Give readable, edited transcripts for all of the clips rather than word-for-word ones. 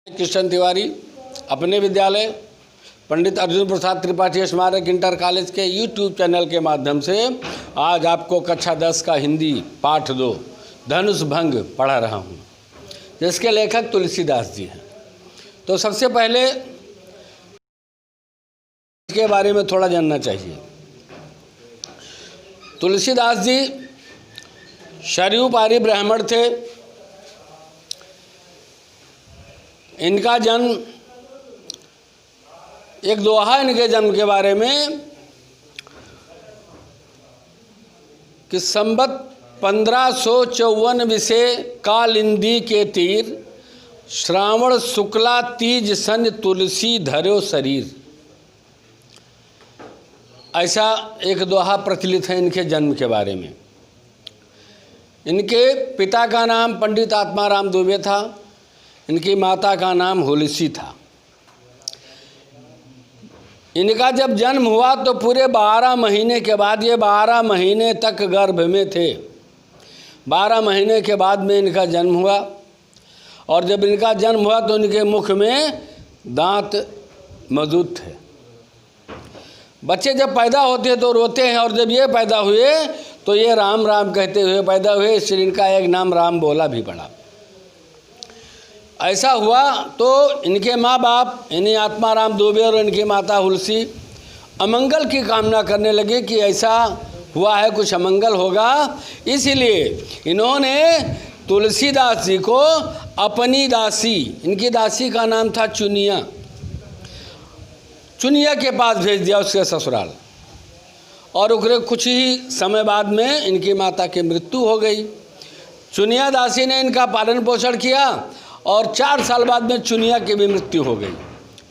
कृष्ण तिवारी अपने विद्यालय पंडित अर्जुन प्रसाद त्रिपाठी स्मारक इंटर कॉलेज के यूट्यूब चैनल के माध्यम से आज आपको कक्षा 10 का हिंदी पाठ 2 धनुष भंग पढ़ा रहा हूँ, जिसके लेखक तुलसीदास जी हैं। तो सबसे पहले इसके बारे में थोड़ा जानना चाहिए। तुलसीदास जी शरयू पारी ब्राह्मण थे। इनका जन्म, एक दोहा इनके जन्म के बारे में कि संबत 1554 विषे कालिंदी के तीर, श्रावण शुक्ला तीज सन तुलसी धर्यो शरीर। ऐसा एक दोहा प्रचलित है इनके जन्म के बारे में। इनके पिता का नाम पंडित आत्माराम दुबे था, इनकी माता का नाम हुलसी था। इनका जब जन्म हुआ तो पूरे 12 महीने के बाद, ये 12 महीने तक गर्भ में थे। 12 महीने के बाद में इनका जन्म हुआ, और जब इनका जन्म हुआ तो इनके मुख में दांत मौजूद थे। बच्चे जब पैदा होते तो रोते हैं, और जब ये पैदा हुए तो ये राम राम कहते हुए पैदा हुए, इसलिए इनका एक नाम राम बोला भी पड़ा। ऐसा हुआ तो इनके माँ बाप इन्हीं आत्माराम दुबे और इनकी माता हुलसी अमंगल की कामना करने लगे कि ऐसा हुआ है, कुछ अमंगल होगा। इसीलिए इन्होंने तुलसीदास जी को अपनी दासी, इनकी दासी का नाम था चुनिया, चुनिया के पास भेज दिया, उसके ससुराल। और उकरे कुछ ही समय बाद में इनकी माता की मृत्यु हो गई। चुनिया दासी ने इनका पालन पोषण किया, और 4 साल बाद में चुनिया की भी मृत्यु हो गई।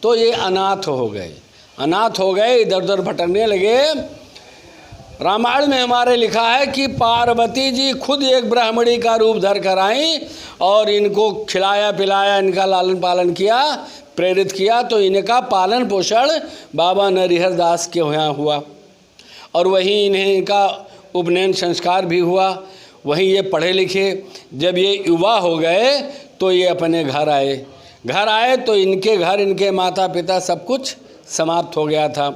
तो ये अनाथ हो गए, अनाथ हो गए, इधर उधर भटकने लगे। रामायण में हमारे लिखा है कि पार्वती जी खुद एक ब्राह्मणी का रूप धर कर आई और इनको खिलाया पिलाया, इनका लालन पालन किया, प्रेरित किया। तो इनका पालन पोषण बाबा नरिहर दास के यहाँ हुआ, और वहीं इन्हें इनका उपनयन संस्कार भी हुआ। वहीं ये पढ़े लिखे। जब ये युवा हो गए तो ये अपने घर आए। घर आए तो इनके घर, इनके माता पिता सब कुछ समाप्त हो गया था।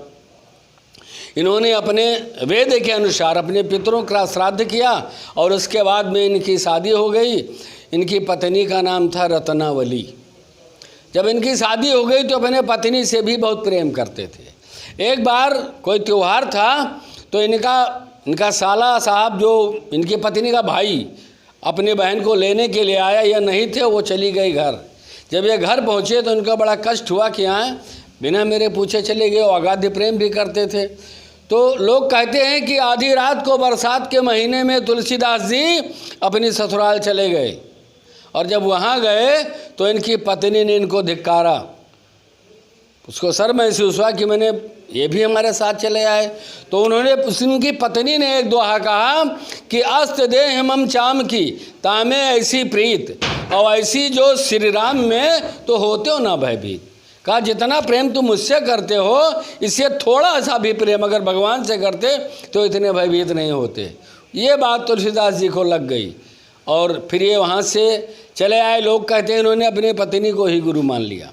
इन्होंने अपने वेद के अनुसार अपने पितरों का श्राद्ध किया, और उसके बाद में इनकी शादी हो गई। इनकी पत्नी का नाम था रत्नावली। जब इनकी शादी हो गई तो अपने पत्नी से भी बहुत प्रेम करते थे। एक बार कोई त्यौहार था तो इनका साला साहब, जो इनकी पत्नी का भाई, अपने बहन को लेने के लिए आया। या नहीं थे, वो चली गई घर। जब ये घर पहुँचे तो इनका बड़ा कष्ट हुआ कि यहाँ बिना मेरे पूछे चले गए। अगाध प्रेम भी करते थे। तो लोग कहते हैं कि आधी रात को बरसात के महीने में तुलसीदास जी अपनी ससुराल चले गए, और जब वहाँ गए तो इनकी पत्नी ने इनको धिक्कारा। उसको शर्म महसूस हुआ कि मैंने, ये भी हमारे साथ चले आए। तो उन्होंने, उनकी पत्नी ने एक दोहा कहा कि अस्त दे हम चाम की तामे ऐसी प्रीत, और ऐसी जो श्री राम में तो होते हो ना भयभीत। कहा जितना प्रेम तुम मुझसे करते हो, इससे थोड़ा सा भी प्रेम अगर भगवान से करते तो इतने भयभीत नहीं होते। ये बात तुलसीदास जी को लग गई, और फिर ये वहाँ से चले आए। लोग कहते हैं इन्होंने अपनी पत्नी को ही गुरु मान लिया,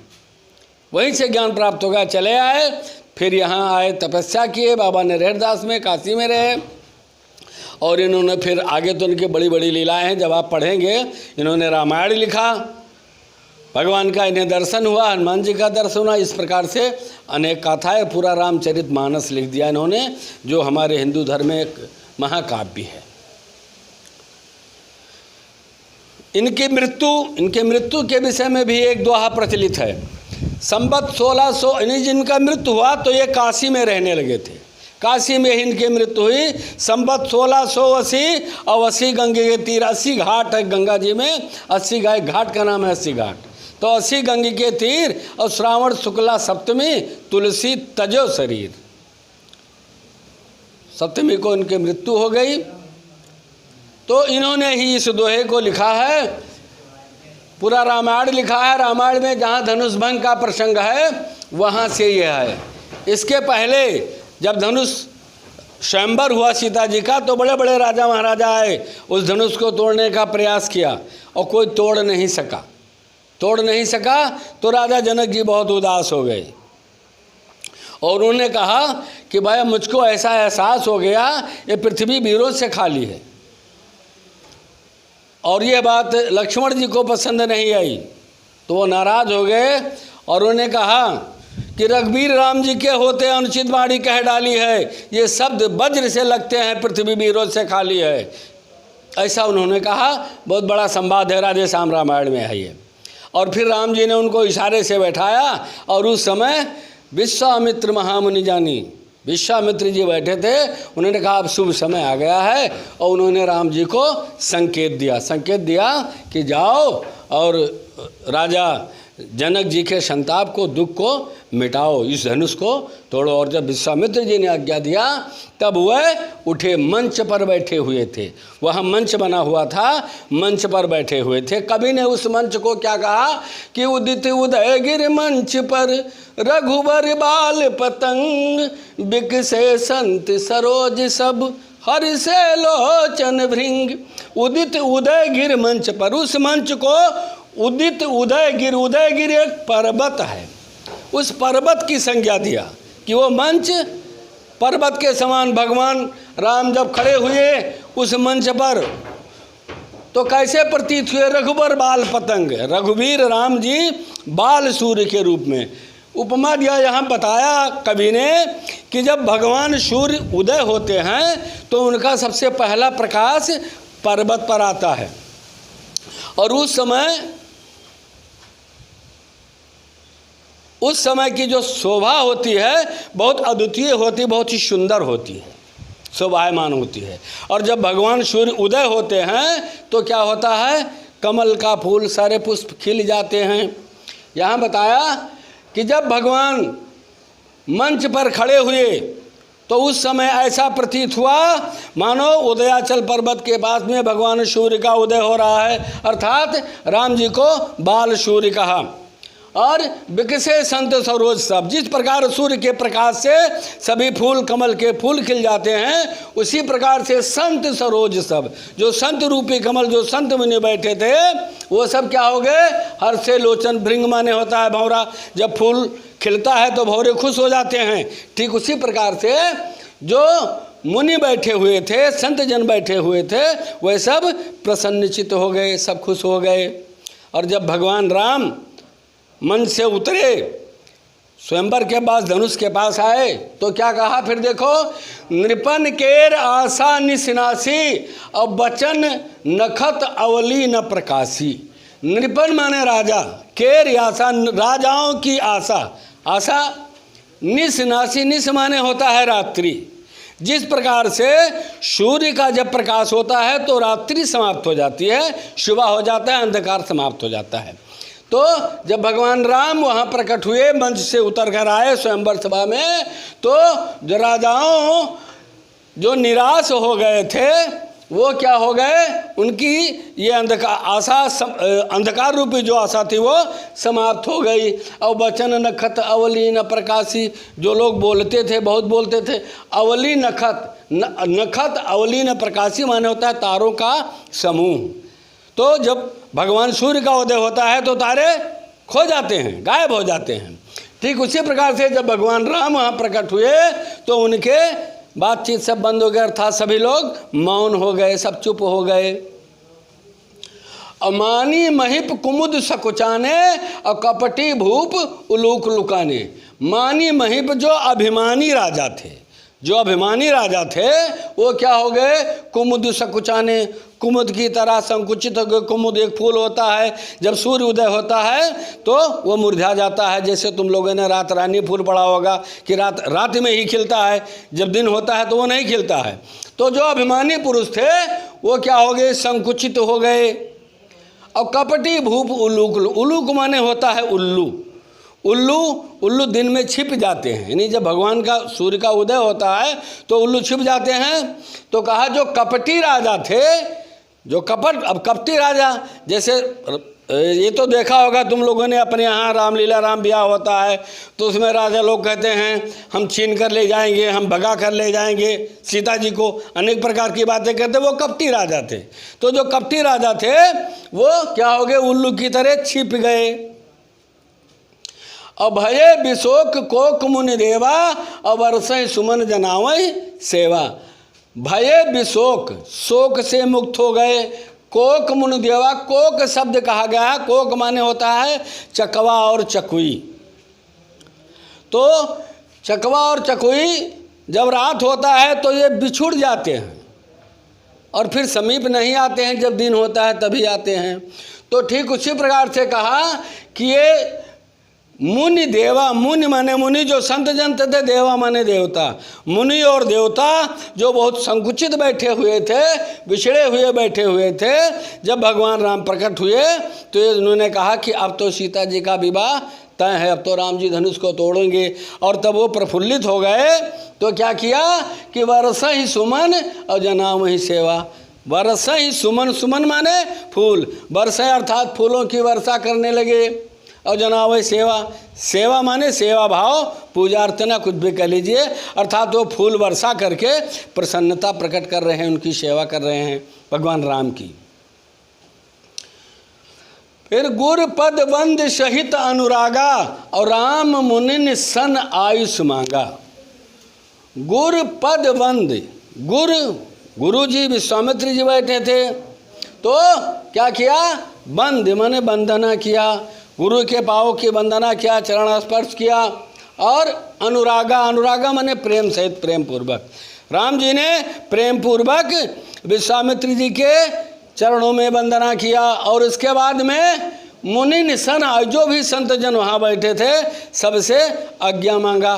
वहीं से ज्ञान प्राप्त हो गया। चले आए, फिर यहाँ आए, तपस्या किए, बाबा नरिहर दास में, काशी में रहे। और इन्होंने फिर आगे तो इनकी बड़ी बड़ी लीलाएं हैं, जब आप पढ़ेंगे। इन्होंने रामायण लिखा, भगवान का इन्हें दर्शन हुआ, हनुमान जी का दर्शन हुआ। इस प्रकार से अनेक गाथाएं, पूरा रामचरित मानस लिख दिया इन्होंने, जो हमारे हिंदू धर्म में एक महाकाव्य है। इनकी मृत्यु के विषय में भी एक दोहा प्रचलित है। संबत 1600 जिनका मृत्यु हुआ तो ये काशी में रहने लगे थे। काशी में इनकी मृत्यु हुई संबत 1680, और 80 गंगे के तीर, 80 घाट है गंगा जी में, 80 घाट का नाम है 80 घाट। तो 80 गंगे के तीर, और श्रावण शुक्ला सप्तमी तुलसी तजो शरीर। सप्तमी को इनकी मृत्यु हो गई। तो इन्होंने ही इस दोहे को लिखा है। पूरा रामायण लिखा है। रामायण में जहाँ धनुष भंग का प्रसंग है वहाँ से यह है। इसके पहले जब धनुष स्वयंवर हुआ सीता जी का, तो बड़े बड़े राजा महाराजा आए, उस धनुष को तोड़ने का प्रयास किया, और कोई तोड़ नहीं सका। तोड़ नहीं सका, तो राजा जनक जी बहुत उदास हो गए और उन्होंने कहा कि भाई मुझको ऐसा एहसास हो गया ये पृथ्वी वीरों से खाली है। और ये बात लक्ष्मण जी को पसंद नहीं आई, तो वो नाराज हो गए और उन्होंने कहा कि रघुवीर राम जी के होते अनुचित वाणी कह डाली है, ये शब्द वज्र से लगते हैं, पृथ्वी वीरों से खाली है। ऐसा उन्होंने कहा। बहुत बड़ा संवाद है राधे श्याम रामायण में है ये। और फिर राम जी ने उनको इशारे से बैठाया और उस समय विश्वामित्र महामुनि जानी, विश्वामित्र जी बैठे थे, उन्होंने कहा अब शुभ समय आ गया है और उन्होंने राम जी को संकेत दिया कि जाओ और राजा जनक जी के संताप को, दुख को मिटाओ, इस धनुष को तोड़ो। और जब विश्वामित्र जी ने आज्ञा दिया तब वह उठे, मंच पर बैठे हुए थे, वह मंच बना हुआ था, मंच पर बैठे हुए थे। कवि ने उस मंच को क्या कहा कि उदित उदय गिर मंच पर रघुबर बाल पतंग, बिकसे संत सरोज सब हरि से लोचन भृंग। उदित उदय गिर मंच पर, उस मंच को उदित उदयगिर, उदयगिर एक पर्वत है, उस पर्वत की संज्ञा दिया कि वो मंच पर्वत के समान। भगवान राम जब खड़े हुए उस मंच पर तो कैसे प्रतीत हुए? रघुबर बाल पतंग, रघुवीर राम जी बाल सूर्य के रूप में। उपमा दिया यहाँ बताया कवि ने कि जब भगवान सूर्य उदय होते हैं तो उनका सबसे पहला प्रकाश पर्वत पर आता है और उस समय की जो शोभा होती है बहुत अद्वितीय होती, बहुत ही सुंदर होती है, शोभायमान होती है। और जब भगवान सूर्य उदय होते हैं तो क्या होता है? कमल का फूल, सारे पुष्प खिल जाते हैं। यहाँ बताया कि जब भगवान मंच पर खड़े हुए तो उस समय ऐसा प्रतीत हुआ मानो उदयाचल पर्वत के पास में भगवान सूर्य का उदय हो रहा है, अर्थात राम जी को बाल सूर्य कहा। और बिकसे संत सरोज सब, जिस प्रकार सूर्य के प्रकाश से सभी फूल, कमल के फूल खिल जाते हैं, उसी प्रकार से संत सरोज सब, जो संत रूपी कमल, जो संत मुनि बैठे थे, वो सब क्या हो गए? हर से लोचन, भृंग माने होता है भंवरा, जब फूल खिलता है तो भंवरे खुश हो जाते हैं। ठीक उसी प्रकार से जो मुनि बैठे हुए थे, संत जन बैठे हुए थे, वह सब प्रसन्नचित्त हो गए, सब खुश हो गए। और जब भगवान राम मन से उतरे, स्वयंवर के पास, धनुष के पास आए, तो क्या कहा? फिर देखो, नृपन केर आशा निसिनासी और बचन नखत अवली न प्रकाशी। नृपन माने राजा, केर आशा राजाओं की आशा, आशा निसिनासी, निस माने होता है रात्रि। जिस प्रकार से सूर्य का जब प्रकाश होता है तो रात्रि समाप्त हो जाती है, सुबह हो जाता है, अंधकार समाप्त हो जाता है। तो जब भगवान राम वहाँ प्रकट हुए, मंच से उतर कर आए स्वयंवर सभा में, तो जो राजाओं जो निराश हो गए थे वो क्या हो गए? उनकी ये अंधकार रूपी जो आशा थी वो समाप्त हो गई। और वचन नखत अवली न प्रकाशी, जो लोग बोलते थे, बहुत बोलते थे, अवली नखत, नखत अवली न प्रकाशी माने होता है तारों का समूह। तो जब भगवान सूर्य का उदय होता है तो तारे खो जाते हैं, गायब हो जाते हैं। ठीक उसी प्रकार से जब भगवान राम वहाँ प्रकट हुए तो उनके बातचीत सब बंद हो गया, अर्थात सभी लोग मौन हो गए, सब चुप हो गए। अमानी महिप कुमुद सकुचाने और कपटी भूप उलूक लुकाने। मानी महिप जो अभिमानी राजा थे, जो अभिमानी राजा थे वो क्या हो गए? कुमुद सकुचाने, कुमुद की तरह संकुचित हो गए। कुमुद एक फूल होता है, जब सूर्य उदय होता है तो वो मुरझा जाता है। जैसे तुम लोगों ने रात रानी फूल पढ़ा होगा कि रात में ही खिलता है, जब दिन होता है तो वो नहीं खिलता है। तो जो अभिमानी पुरुष थे वो क्या हो गए? संकुचित हो गए। और कपटी भूप उल्लूक, उल्लूक माने होता है उल्लू। उल्लू, उल्लू दिन में छिप जाते हैं, यानी जब भगवान का सूर्य का उदय होता है तो उल्लू छिप जाते हैं। तो कहा जो कपटी राजा थे, जो कपट, अब कपटी राजा, जैसे ये तो देखा होगा तुम लोगों ने, अपने यहाँ रामलीला राम ब्याह होता है तो उसमें राजा लोग कहते हैं हम छीन कर ले जाएंगे, हम भगा कर ले जाएंगे सीता जी को, अनेक प्रकार की बातें करते। वो कपटी राजा थे। तो जो कपटी राजा थे वो क्या हो गए, उल्लू की तरह छिप गए। और भये विशोक कोक मुनि देवा और वर्षय सुमन जनावई सेवा। भये विशोक, शोक से मुक्त हो गए। कोक मुनि देवा, कोक शब्द कहा गया है, कोक माने होता है चकवा और चकुई। तो चकवा और चकुई जब रात होता है तो ये बिछुड़ जाते हैं और फिर समीप नहीं आते हैं, जब दिन होता है तभी आते हैं। तो ठीक उसी प्रकार से कहा कि ये मुनि देवा, मुनि माने मुनि जो संत जन थे, देवा माने देवता। मुनि और देवता जो बहुत संकुचित बैठे हुए थे, बिछड़े हुए बैठे हुए थे, जब भगवान राम प्रकट हुए तो उन्होंने कहा कि अब तो सीता जी का विवाह तय है, अब तो राम जी धनुष को तोड़ेंगे। और तब वो प्रफुल्लित हो गए तो क्या किया कि वर्षा ही सुमन और जनाम ही सेवा। वर्षा ही सुमन, सुमन माने फूल, वर्षा अर्थात फूलों की वर्षा करने लगे। और जनावै सेवा, सेवा माने सेवा भाव, पूजा अर्चना कुछ भी कह लीजिए, अर्थात वो फूल वर्षा करके प्रसन्नता प्रकट कर रहे हैं, उनकी सेवा कर रहे हैं भगवान राम की। फिर गुर पद वंद सहित अनुरागा और राम मुनि सन आयुष मांगा। गुर पद वंद, गुरु जी विश्वामित्र जी बैठे थे तो क्या किया, बंद माने वंदना किया, गुरु के पाँव की वंदना किया, चरण स्पर्श किया। और अनुरागा, अनुरागा माने प्रेम सहित, प्रेम पूर्वक। राम जी ने प्रेम पूर्वक विश्वामित्र जी के चरणों में वंदना किया। और इसके बाद में मुनि निसन, जो भी संत जन वहाँ बैठे थे सबसे आज्ञा मांगा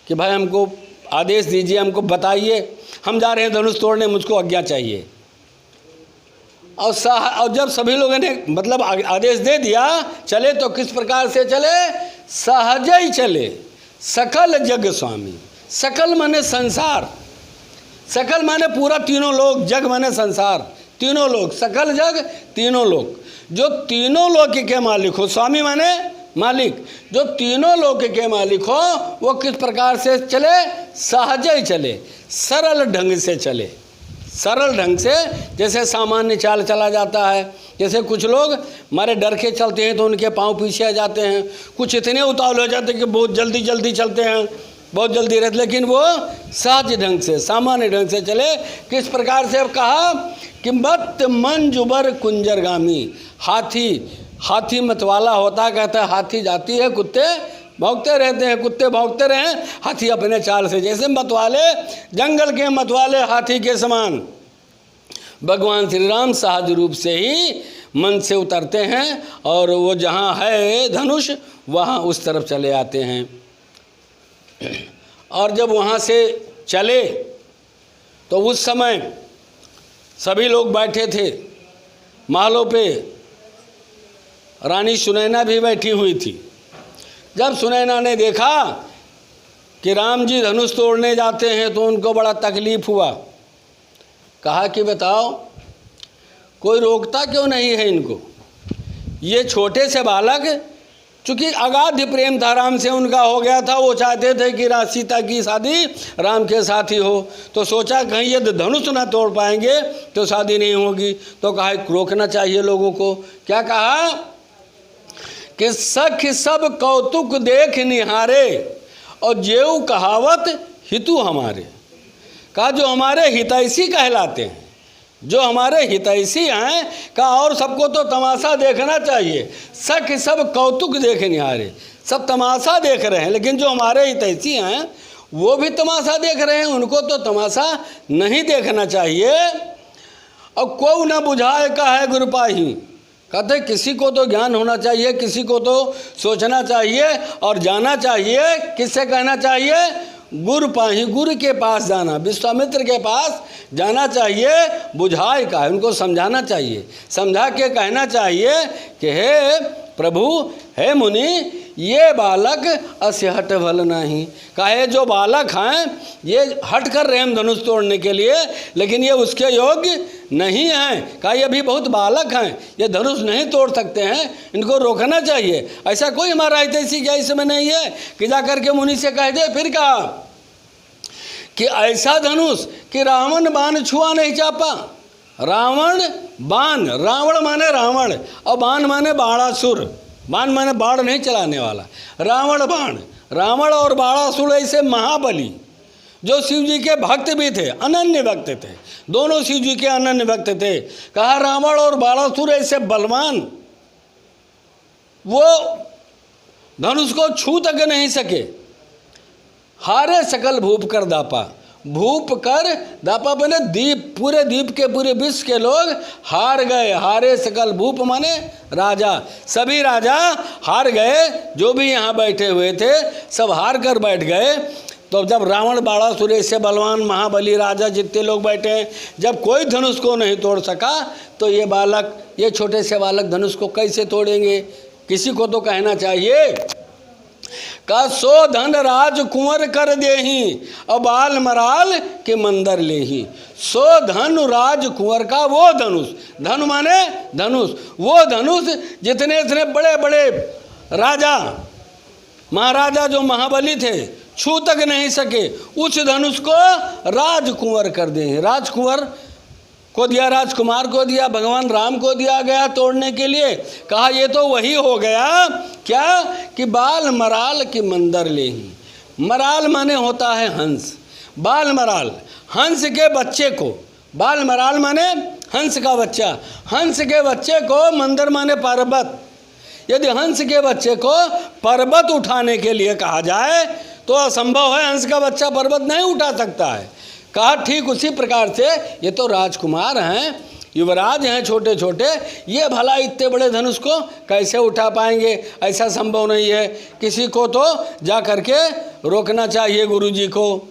कि भाई हमको आदेश दीजिए, हमको बताइए, हम जा रहे हैं धनुष तोड़ने, मुझको आज्ञा चाहिए। और जब सभी लोगों ने मतलब आदेश दे दिया, चले तो किस प्रकार से चले, सहज ही चले। सकल जग स्वामी, सकल माने संसार, सकल माने पूरा तीनों लोग, जग माने संसार, तीनों लोग, सकल जग तीनों लोग, जो तीनों लोक के मालिक हो, स्वामी माने मालिक, जो तीनों लोक के मालिक हो, वो किस प्रकार से चले, सहज ही चले, सरल ढंग से चले। सरल ढंग से, जैसे सामान्य चाल चला जाता है। जैसे कुछ लोग हमारे डर के चलते हैं तो उनके पाँव पीछे आ जाते हैं, कुछ इतने उतावल हो जाते हैं कि बहुत जल्दी जल्दी चलते हैं, बहुत जल्दी रहते, लेकिन वो सहज ढंग से, सामान्य ढंग से चले। किस प्रकार से, अब कहा कि मत मंजुबर कुंजरगामी। हाथी मतवाला होता, कहता है हाथी जाती है, कुत्ते भौंकते रहते हैं, कुत्ते भौंकते रहे, हाथी अपने चाल से। जैसे मतवाले, जंगल के मतवाले हाथी के समान, भगवान श्री राम सहज रूप से ही मन से उतरते हैं और वो जहाँ है धनुष वहाँ उस तरफ चले आते हैं। और जब वहाँ से चले तो उस समय सभी लोग बैठे थे महलों पे, रानी सुनैना भी बैठी हुई थी। जब सुनैना ने देखा कि राम जी धनुष तोड़ने जाते हैं तो उनको बड़ा तकलीफ हुआ। कहा कि बताओ कोई रोकता क्यों नहीं है इनको, ये छोटे से बालक, चूँकि अगाध प्रेम था राम से उनका हो गया था, वो चाहते थे कि सीता की शादी राम के साथ ही हो, तो सोचा कहीं यदि धनुष ना तोड़ पाएंगे तो शादी नहीं होगी। तो कहा रोकना चाहिए लोगों को। क्या कहा कि सख सब कौतुक देख निहारे और जेऊ कहावत हितु हमारे। कहा जो हमारे हितैषी कहलाते हैं, जो हमारे हितैषी हैं, का और सबको तो तमाशा देखना चाहिए। सख सब कौतुक देख निहारे, सब तमाशा देख रहे हैं, लेकिन जो हमारे हितैषी हैं वो भी तमाशा देख रहे हैं, उनको तो तमाशा नहीं देखना चाहिए। और को न बुझाए का है गुरुपाही। कहते किसी को तो ज्ञान होना चाहिए, किसी को तो सोचना चाहिए और जाना चाहिए। किससे कहना चाहिए, गुरु पाही, गुरु के पास जाना, विश्वामित्र के पास जाना चाहिए। बुझाए का है, उनको समझाना चाहिए, समझा के कहना चाहिए कि हे प्रभु, हे मुनि, ये बालक अस्य हट भल नहीं। कहे जो बालक हैं ये हट कर रहे हैं धनुष तोड़ने के लिए, लेकिन ये उसके योग्य नहीं हैं। कहा ये भी बहुत बालक हैं, ये धनुष नहीं तोड़ सकते हैं, इनको रोकना चाहिए। ऐसा कोई हमारा ऐसी क्या इसमें नहीं है कि जा करके मुनि से कह दे। फिर कहा कि ऐसा धनुष कि रावण बाण छुआ नहीं चापा। रावण बाण, रावण माने रावण और बाण माने बाणासुर। बाण माने बाण नहीं चलाने वाला, रावण बाण। रावण और बाणासुर ऐसे महाबली जो शिव जी के भक्त भी थे, अनन्य भक्त थे, दोनों शिव जी के अनन्य भक्त थे। कहा रावण और बाणासुर ऐसे बलवान, वो धनुष को छू तक नहीं सके। हारे सकल भूप कर दापा। भूप कर दापा बने दीप, पूरे द्वीप के पूरे विश्व के लोग हार गए। हारे सकल भूप माने राजा, सभी राजा हार गए। जो भी यहाँ बैठे हुए थे सब हार कर बैठ गए। तो जब रावण बाणासुर से बलवान महाबली राजा जितने लोग बैठे हैं, जब कोई धनुष को नहीं तोड़ सका, तो ये बालक, ये छोटे से बालक धनुष को कैसे तोड़ेंगे? किसी को तो कहना चाहिए। का सो धन राज कुंवर कर देही और बाल मराल के मंदर लेही। सो धन राज कुंवर का वो धनुष, धनु माने धनुष, वो धनुष जितने इतने बड़े बड़े राजा महाराजा जो महाबली थे छू तक नहीं सके, उस धनुष को राजकुंवर कर देही। राजकुंवर को दिया, राजकुमार को दिया, भगवान राम को दिया गया तोड़ने के लिए। कहा ये तो वही हो गया क्या कि बाल मराल की मंदर ले ही। मराल माने होता है हंस, बाल मराल हंस के बच्चे को, बाल मराल माने हंस का बच्चा, हंस के बच्चे को मंदर माने पर्वत। यदि हंस के बच्चे को पर्वत उठाने के लिए कहा जाए तो असंभव है, हंस का बच्चा पर्वत नहीं उठा सकता है। कहा ठीक उसी प्रकार से ये तो राजकुमार हैं, युवराज हैं छोटे छोटे, ये भला इतने बड़े धनुष को कैसे उठा पाएंगे? ऐसा संभव नहीं है। किसी को तो जा करके रोकना चाहिए गुरु जी को।